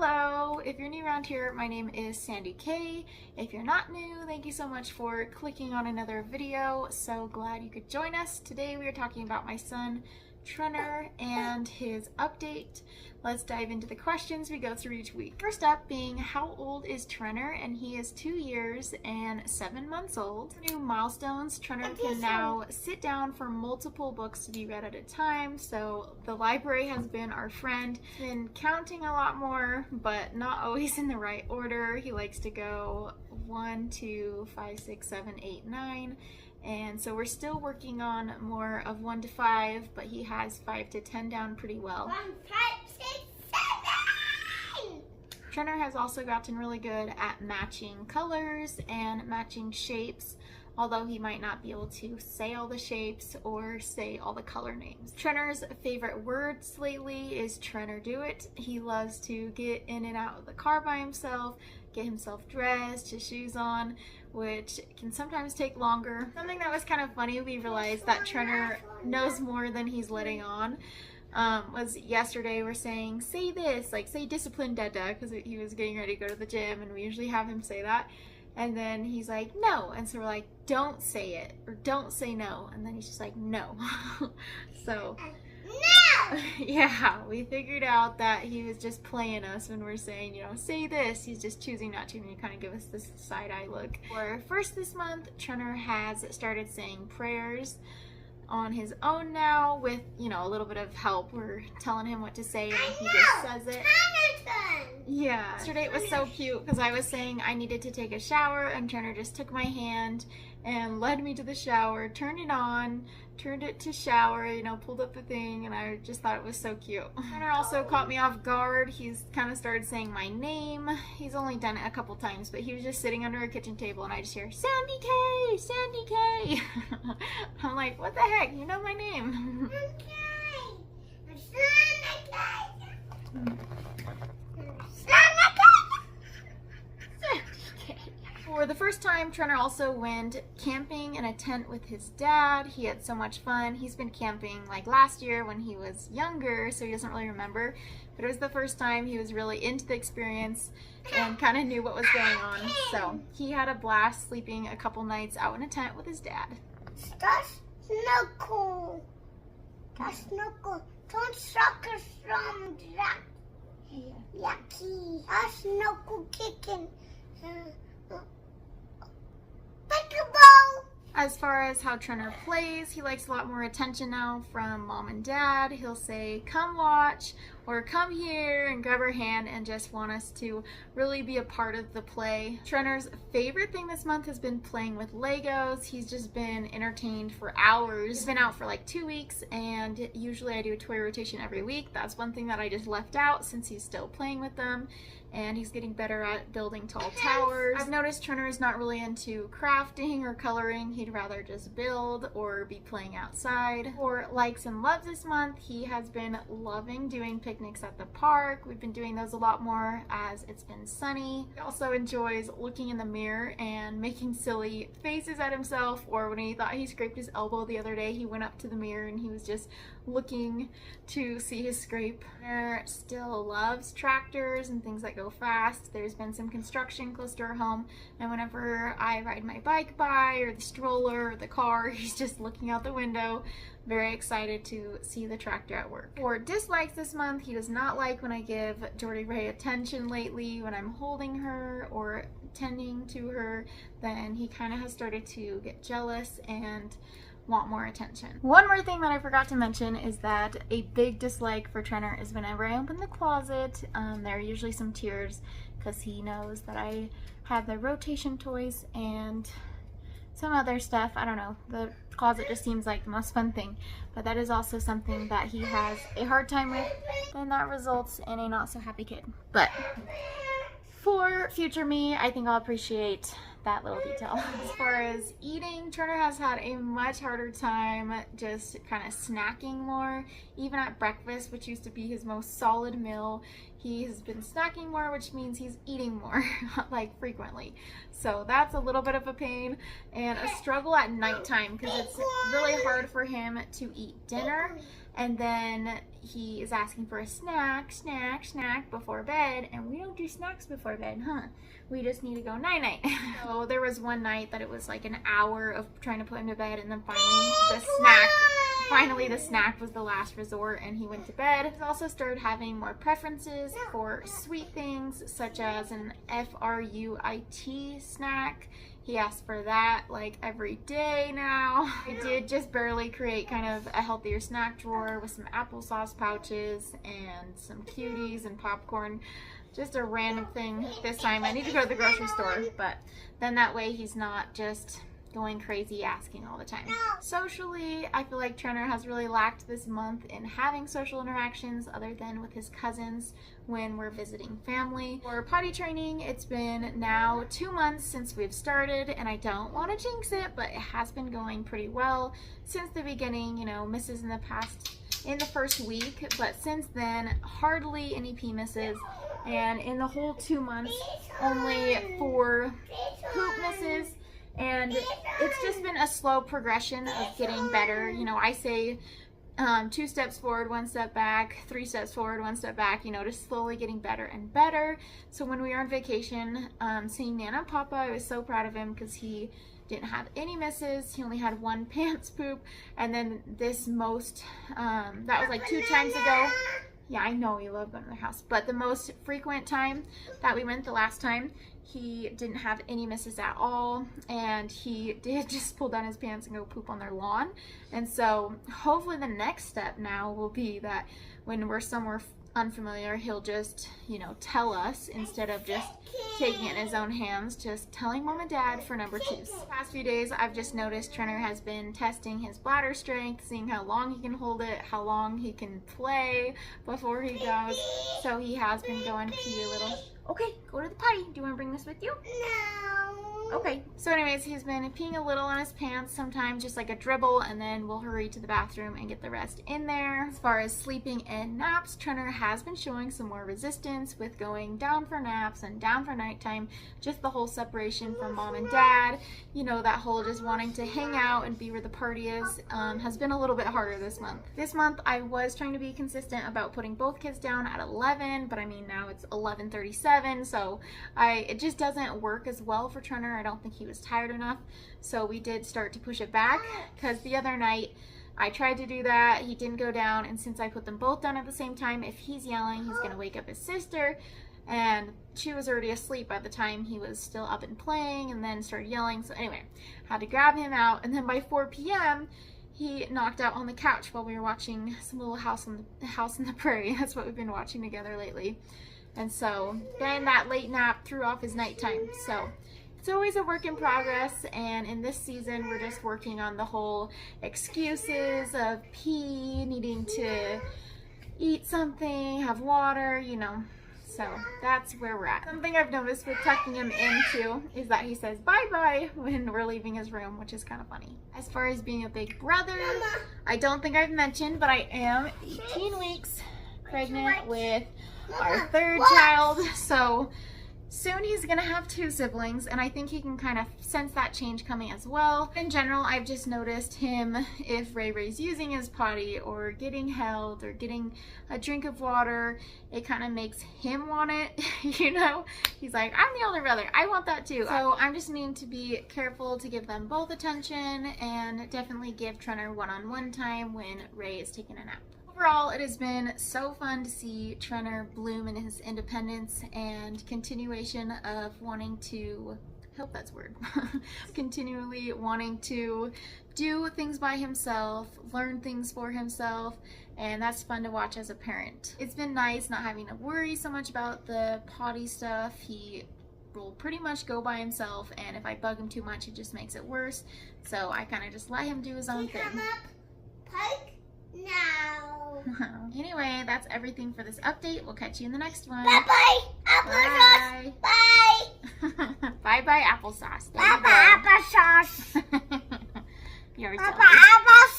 Hello! If you're new around here, my name is Sandy-Kaye. If you're not new, thank you so much for clicking on another video. So glad you could join us. Today we are talking about my son, Trenner, and his update. Let's dive into the questions we go through each week. First up being, how old is Trenner? And he is 2 years and 7 months old. New milestones, Trenner can now sit down for multiple books to be read at a time, so the library has been our friend. He's been counting a lot more, but not always in the right order. He likes to go 1, 2, 5, 6, 7, 8, 9. And so we're still working on more of 1 to 5, but he has 5 to 10 down pretty well. 1, 5, 6, 7! Trenner has also gotten really good at matching colors and matching shapes, although he might not be able to say all the shapes or say all the color names. Trenner's favorite words lately is Trenner do it. He loves to get in and out of the car by himself, get himself dressed, his shoes on, which can sometimes take longer. Something that was kind of funny, we realized that Trenner knows more than he's letting on. Was yesterday we're saying, say this, like say discipline dada, because he was getting ready to go to the gym and we usually have him say that. And then he's like, no. And so we're like, don't say it, or don't say no. And then he's just like, no. So, No! yeah, we figured out that he was just playing us when we're saying, you know, say this. He's just choosing not to, and you kind of give us this side-eye look. For first this month, Trenner has started saying prayers on his own now with, you know, a little bit of help. We're telling him what to say and he just says it. Yeah. Yesterday it was so cute because I was saying I needed to take a shower and Trenner just took my hand and led me to the shower, turned it on, turned it to shower, you know, pulled up the thing, and I just thought it was so cute. Trenner also caught me off guard. He's kind of started saying my name. He's only done it a couple times, but he was just sitting under a kitchen table and I just hear, Sandy-Kaye, Sandy-Kaye. I'm like, what the heck? You know my name. For the first time, Trenner also went camping in a tent with his dad. He had so much fun. He's been camping like last year when he was younger, so he doesn't really remember. But it was the first time he was really into the experience and kind of knew what was going on. So he had a blast sleeping a couple nights out in a tent with his dad. That's not cool. That's not cool. Don't suck us from that. Yucky. That's no cool kicking. Peekaboo! As far as how Trenner plays, he likes a lot more attention now from mom and dad. He'll say, come watch, or come here, and grab our hand and just want us to really be a part of the play. Trenner's favorite thing this month has been playing with Legos. He's just been entertained for hours. He's been out for like 2 weeks, and usually I do a toy rotation every week. That's one thing that I just left out since he's still playing with them. And he's getting better at building tall towers. I've noticed Trenner is not really into crafting or coloring. He'd rather just build or be playing outside. For likes and loves this month, he has been loving doing picnics at the park. We've been doing those a lot more as it's been sunny. He also enjoys looking in the mirror and making silly faces at himself, or when he thought he scraped his elbow the other day, he went up to the mirror and he was just looking to see his scrape. Trenner still loves tractors and things that go fast. There's been some construction close to our home, and whenever I ride my bike by, or the stroller, or the car, he's just looking out the window, very excited to see the tractor at work. For dislikes this month, he does not like when I give Jordy Ray attention lately, when I'm holding her or tending to her. Then he kind of has started to get jealous and want more attention. One more thing that I forgot to mention is that a big dislike for Trenner is whenever I open the closet, there are usually some tears because he knows that I have the rotation toys and some other stuff. I don't know, the closet just seems like the most fun thing, but that is also something that he has a hard time with, and that results in a not so happy kid. But for future me, I think I'll appreciate that little detail. As far as eating, Trenner has had a much harder time just kind of snacking more. Even at breakfast, which used to be his most solid meal, he has been snacking more, which means he's eating more, like frequently. So that's a little bit of a pain and a struggle at nighttime because it's really hard for him to eat dinner. And then he is asking for a snack before bed, and we don't do snacks before bed, huh? We just need to go night-night. So there was one night that it was like an hour of trying to put him to bed, and then finally the snack was the last resort, and he went to bed. He's also started having more preferences for sweet things, such as an fruit snack. He asks for that like every day now. I did just barely create kind of a healthier snack drawer with some applesauce pouches and some cuties and popcorn. Just a random thing this time. I need to go to the grocery store, but then that way he's not just going crazy asking all the time. Socially, I feel like Trenner has really lacked this month in having social interactions other than with his cousins when we're visiting family. For potty training, it's been now 2 months since we've started, and I don't want to jinx it, but it has been going pretty well since the beginning. You know, misses in the first week, but since then, hardly any pee misses. And in the whole 2 months, only 4 poop misses. And it's just been a slow progression of getting better. You know, I say 2 steps forward, 1 step back, 3 steps forward, 1 step back, you know, just slowly getting better and better. So when we were on vacation, seeing Nana and Papa, I was so proud of him because he didn't have any misses. He only had 1 pants poop. And then this that was like 2 times ago. Yeah, I know you love going to their house, but the most frequent time that we went, the last time, he didn't have any misses at all, and he did just pull down his pants and go poop on their lawn. And so hopefully the next step now will be that when we're somewhere unfamiliar, he'll just, you know, tell us instead of just taking it in his own hands, just telling mom and dad for number 2s. The past few days, I've just noticed Trenner has been testing his bladder strength, seeing how long he can hold it, how long he can play before he goes. So he has been going pee a little. Okay, go to the potty. Do you want to bring this with you? No. Okay, so anyways, he's been peeing a little on his pants, sometimes just like a dribble, and then we'll hurry to the bathroom and get the rest in there. As far as sleeping and naps, Trenner has been showing some more resistance with going down for naps and down for nighttime. Just the whole separation from mom and dad, you know, that whole just wanting to hang out and be where the party is, has been a little bit harder this month. This month, I was trying to be consistent about putting both kids down at 11, but I mean, now it's 11:37, so it just doesn't work as well for Trenner. I don't think he was tired enough, so we did start to push it back, because the other night I tried to do that, he didn't go down, and since I put them both down at the same time, if he's yelling, he's gonna wake up his sister, and she was already asleep by the time he was still up and playing, and then started yelling. So anyway, had to grab him out, and then by 4 p.m. he knocked out on the couch while we were watching some little House on the Prairie. That's what we've been watching together lately. And so then that late nap threw off his nighttime. So it's always a work in progress, and in this season we're just working on the whole excuses of pee, needing to eat something, have water, you know. So that's where we're at. Something I've noticed with tucking him in too is that he says bye-bye when we're leaving his room, which is kind of funny. As far as being a big brother, I don't think I've mentioned, but I am 18 weeks pregnant with our 3rd child. So soon he's gonna have 2 siblings, and I think he can kind of sense that change coming as well. In general, I've just noticed him, if Ray's using his potty or getting held or getting a drink of water, it kind of makes him want it, you know? He's like, I'm the older brother, I want that too. So I'm just needing to be careful to give them both attention, and definitely give Trenner one-on-one time when Ray is taking a nap. Overall, it has been so fun to see Trenner bloom in his independence and continuation of wanting to, I hope that's a word, continually wanting to do things by himself, learn things for himself, and that's fun to watch as a parent. It's been nice not having to worry so much about the potty stuff. He will pretty much go by himself, and if I bug him too much, it just makes it worse. So I kind of just let him do his own thing. No. Anyway, that's everything for this update. We'll catch you in the next one. Bye-bye, applesauce. Bye. Bye-bye, applesauce. Bye-bye, applesauce. You're Bye-bye, applesauce.